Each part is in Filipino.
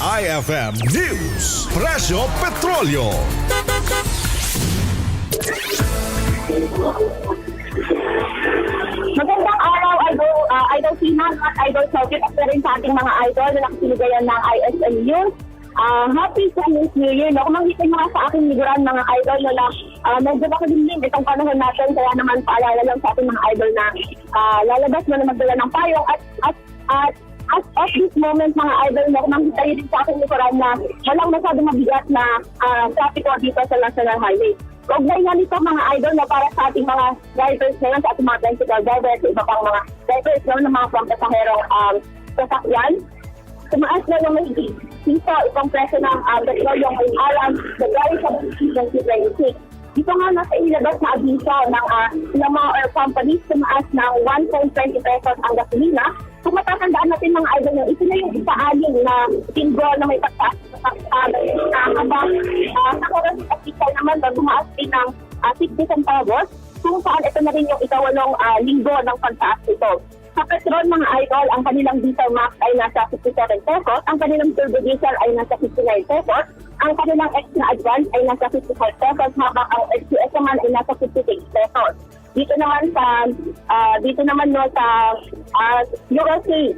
IFM News, Presyo Petrolyo. Magandang araw, Idol Sinan at Idol Sophie at rin sa ating mga idol na nakasiligayan ng ISN News. Happy Chinese New Year. No? Kung makikita nyo nga sa aking liguran mga idol na medyo makadimlim itong panahon natin, kaya naman paalala lang sa ating mga idol na lalabas mo na magdala ng payong at as of this moment mga idol, no, kung makikita nyo din sa aking liguran na walang masyadong mabigat na traffic dito sa National Highway. Kaugnay nga nito mga idol na para sa ating mga drivers ngayon, sa ating mga tricycle drivers, sa iba pang mga drivers ng mga pampasaherong sasakyan. Tumaas na ng mahigit dito itong presyo ng petrolyong ngayong araw sa January 17, 2026. Dito nga nasa ilabas na abiso ng mga oil companies, tumaas ng 1.20 pesos ang gasolina. Kung matatandaan natin mga idol, ito na yung isa-aling na linggo na may pagtaas habang sa oras at ikal naman tumaas din ng 60 centavos, kung saan ito na rin yung ikawalong linggo ng pagtaas ito. Sa petrol mga idol, ang kanilang diesel max ay nasa 57 pesos, ang kanilang turbo diesel ay nasa 59 pesos, ang kanilang extra advance ay nasa 55 pesos, habang ang XUS naman ay nasa 56 pesos. Dito naman sa fuel save,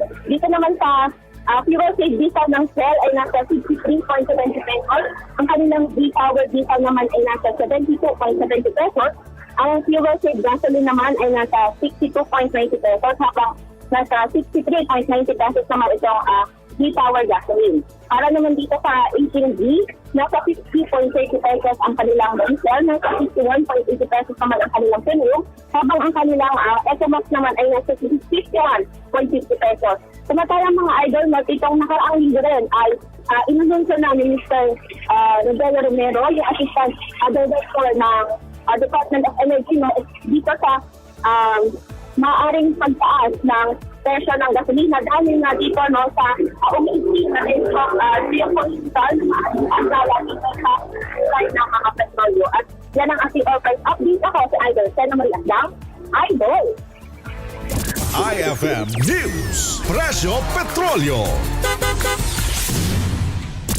fuel save diesel ng Shell ay nasa 63.70 pesos, ang kanilang D-Power diesel naman ay nasa 72.70 pesos, ang fuel save gasoline naman ay nasa 62.90 pesos, habang nasa 63.90 pesos naman itong D-Power gasoline. Para naman dito sa 18G, nasa 50.30 pesos ang kanilang diesel, nasa 51.80 pesos naman ang kanilang premium, habang ang kanilang SMX naman ay nasa 51.50 pesos. Samantalang mga idol, itong nakaraang linggo rin ay inununsyo na ni Mr. Rodel Romero, yung Assistant Director ng Department of Energy, dito sa maaaring pagtaas ng presyo ng gasolina dahil nga dito sa umiiting na geopolitical ang dala dito sa supply ng mga petrolyo. At yan ang ating oil price update. Ako si Idol Sena Maria Lang, Idol. IFM News, Presyo Petrolyo.